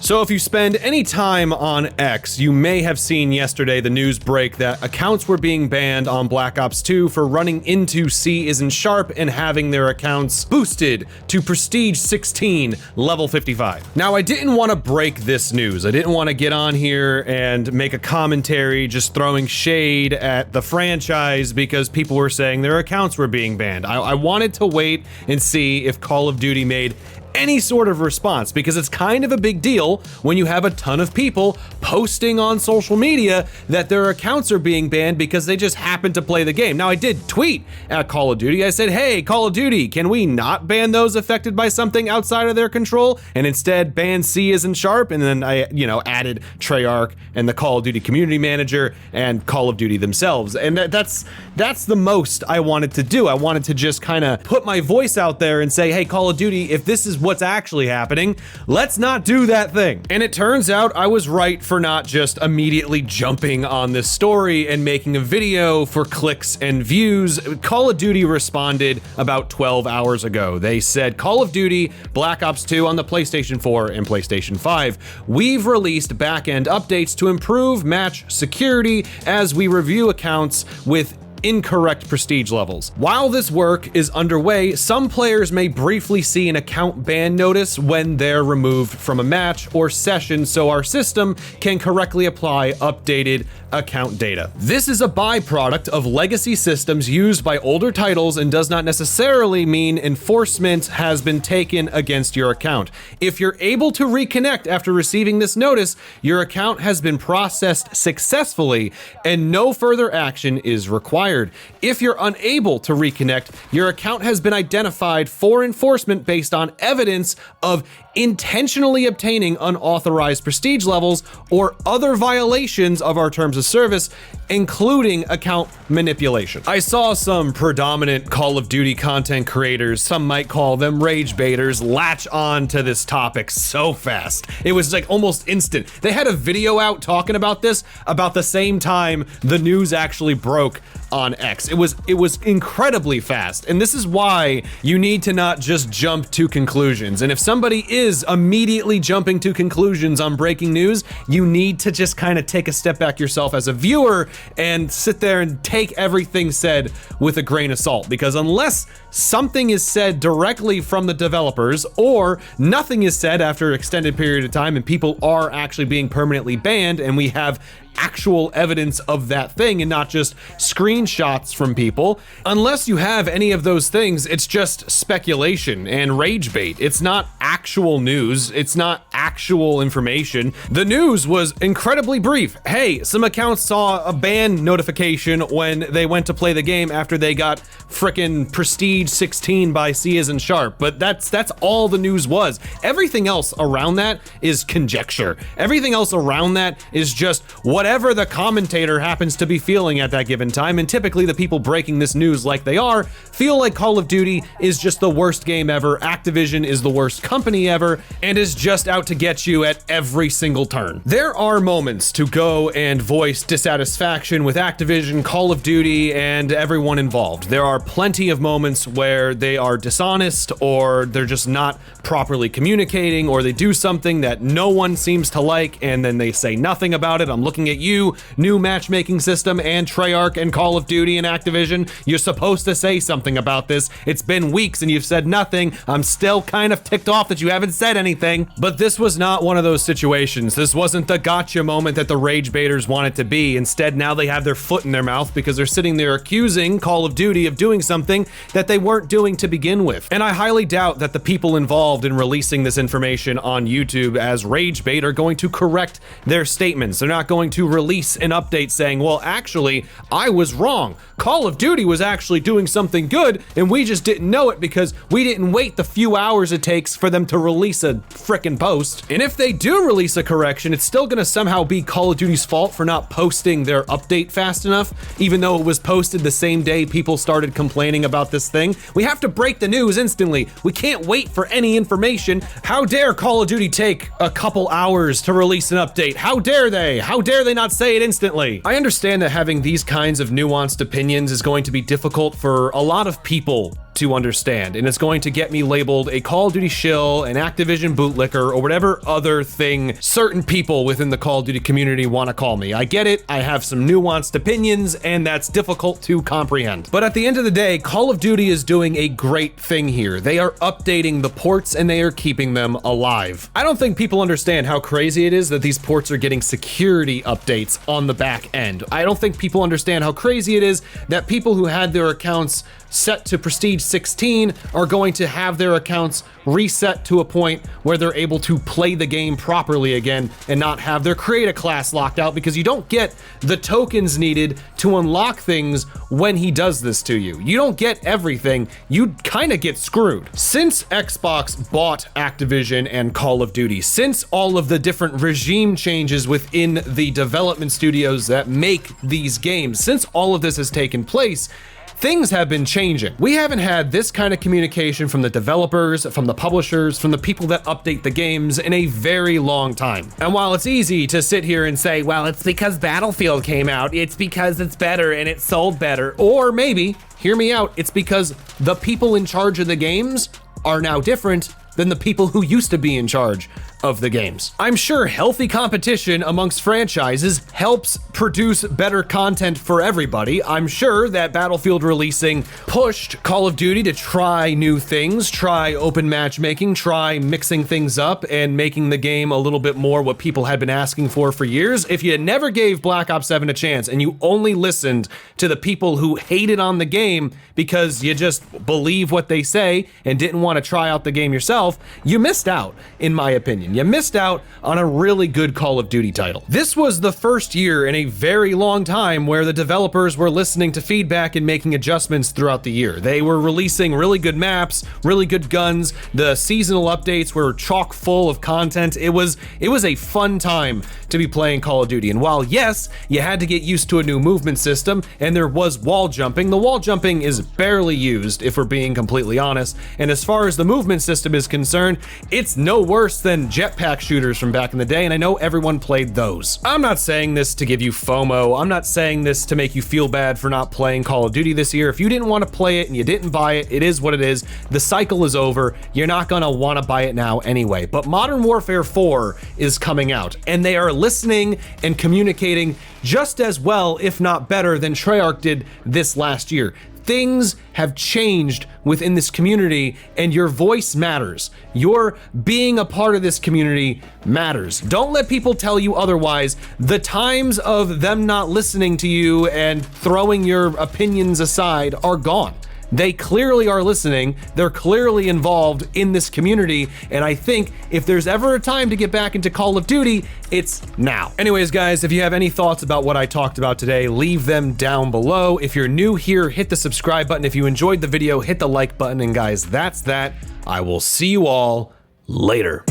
So if you spend any time on X, you may have seen yesterday the news break that accounts were being banned on Black Ops 2 for running into C isn't sharp and having their accounts boosted to Prestige 16, level 55. Now, I didn't want to break this news. I didn't want to get on here and make a commentary just throwing shade at the franchise because people were saying their accounts were being banned. I wanted to wait and see if Call of Duty made any sort of response, because it's kind of a big deal when you have a ton of people posting on social media that their accounts are being banned because they just happen to play the game. Now, I did tweet at Call of Duty. I said, hey, Call of Duty, can we not ban those affected by something outside of their control and instead ban C isn't sharp? And then I, added Treyarch and the Call of Duty community manager and Call of Duty themselves. And that's the most I wanted to do. I wanted to just kind of put my voice out there and say, hey, Call of Duty, if this is what's actually happening, let's not do that thing. And it turns out I was right for not just immediately jumping on this story and making a video for clicks and views. Call of Duty responded about 12 hours ago. They said, Call of Duty Black Ops 2 on the PlayStation 4 and PlayStation 5. We've released back-end updates to improve match security as we review accounts with incorrect prestige levels. While this work is underway, some players may briefly see an account ban notice when they're removed from a match or session, so our system can correctly apply updated account data. This is a byproduct of legacy systems used by older titles and does not necessarily mean enforcement has been taken against your account. If you're able to reconnect after receiving this notice, your account has been processed successfully and no further action is required. If you're unable to reconnect, your account has been identified for enforcement based on evidence of intentionally obtaining unauthorized prestige levels or other violations of our terms of service, including account manipulation. I saw some predominant Call of Duty content creators, some might call them rage baiters, latch on to this topic so fast. It was like almost instant. They had a video out talking about this about the same time the news actually broke on X. It was incredibly fast. And this is why you need to not just jump to conclusions. And if somebody is immediately jumping to conclusions on breaking news, you need to just kind of take a step back yourself as a viewer and sit there and take everything said with a grain of salt. Because unless something is said directly from the developers or nothing is said after an extended period of time and people are actually being permanently banned and we have actual evidence of that thing and not just screenshots from people. Unless you have any of those things, it's just speculation and rage bait. It's not actual news. It's not actual information. The news was incredibly brief. Hey, some accounts saw a ban notification when they went to play the game after they got frickin' Prestige 16 by C isn't sharp, but that's all the news was. Everything else around that is conjecture. Everything else around that is just whatever the commentator happens to be feeling at that given time, and typically the people breaking this news like they are feel like Call of Duty is just the worst game ever, Activision is the worst company ever, and is just out to get you at every single turn. There are moments to go and voice dissatisfaction with Activision, Call of Duty, and everyone involved. There are plenty of moments where they are dishonest, or they're just not properly communicating, or they do something that no one seems to like, and then they say nothing about it. I'm looking at you, new matchmaking system, and Treyarch, and Call of Duty, and Activision. You're supposed to say something about this. It's been weeks and you've said nothing. I'm still kind of ticked off that you haven't said anything. But this was not one of those situations. This wasn't the gotcha moment that the rage baiters want it to be. Instead, now they have their foot in their mouth because they're sitting there accusing Call of Duty of doing something that they weren't doing to begin with. And I highly doubt that the people involved in releasing this information on YouTube as rage bait are going to correct their statements. They're not going to release an update saying, well, actually, I was wrong. Call of Duty was actually doing something good, and we just didn't know it because we didn't wait the few hours it takes for them to release a frickin' post. And if they do release a correction, it's still gonna somehow be Call of Duty's fault for not posting their update fast enough, even though it was posted the same day people started complaining about this thing. We have to break the news instantly. We can't wait for any information. How dare Call of Duty take a couple hours to release an update? How dare they? How dare they not say it instantly? I understand that having these kinds of nuanced opinions is going to be difficult for a lot of people to understand, and it's going to get me labeled a Call of Duty shill, an Activision bootlicker, or whatever other thing certain people within the Call of Duty community want to call me. I get it, I have some nuanced opinions, and that's difficult to comprehend. But at the end of the day, Call of Duty is doing a great thing here. They are updating the ports and they are keeping them alive. I don't think people understand how crazy it is that these ports are getting security updates on the back end. I don't think people understand how crazy it is that people who had their accounts set to Prestige 16 are going to have their accounts reset to a point where they're able to play the game properly again and not have their creator class locked out, because you don't get the tokens needed to unlock things when he does this to you. You don't get everything, you kind of get screwed. Since Xbox bought Activision and Call of Duty, since all of the different regime changes within the development studios that make these games, since all of this has taken place, things have been changing. We haven't had this kind of communication from the developers, from the publishers, from the people that update the games in a very long time. And while it's easy to sit here and say, well, it's because Battlefield came out, it's because it's better and it sold better, or maybe, hear me out, it's because the people in charge of the games are now different than the people who used to be in charge of the games. I'm sure healthy competition amongst franchises helps produce better content for everybody. I'm sure that Battlefield releasing pushed Call of Duty to try new things, try open matchmaking, try mixing things up and making the game a little bit more what people had been asking for years. If you never gave Black Ops 7 a chance and you only listened to the people who hated on the game because you just believe what they say and didn't want to try out the game yourself, you missed out, in my opinion. You missed out on a really good Call of Duty title. This was the first year in a very long time where the developers were listening to feedback and making adjustments throughout the year. They were releasing really good maps, really good guns. The seasonal updates were chock full of content. It was a fun time to be playing Call of Duty. And while yes, you had to get used to a new movement system and there was wall jumping, the wall jumping is barely used, if we're being completely honest. And as far as the movement system is concerned, it's no worse than jetpack shooters from back in the day, and I know everyone played those. I'm not saying this to give you FOMO. I'm not saying this to make you feel bad for not playing Call of Duty this year. If you didn't want to play it and you didn't buy it, it is what it is. The cycle is over. You're not gonna want to buy it now anyway. But Modern Warfare 4 is coming out, and they are listening and communicating just as well, if not better, than Treyarch did this last year. Things have changed within this community, and your voice matters. Your being a part of this community matters. Don't let people tell you otherwise. The times of them not listening to you and throwing your opinions aside are gone. They clearly are listening, they're clearly involved in this community, and I think if there's ever a time to get back into Call of Duty, it's now. Anyways, guys, if you have any thoughts about what I talked about today, leave them down below. If you're new here, hit the subscribe button. If you enjoyed the video, hit the like button, and guys, that's that. I will see you all later.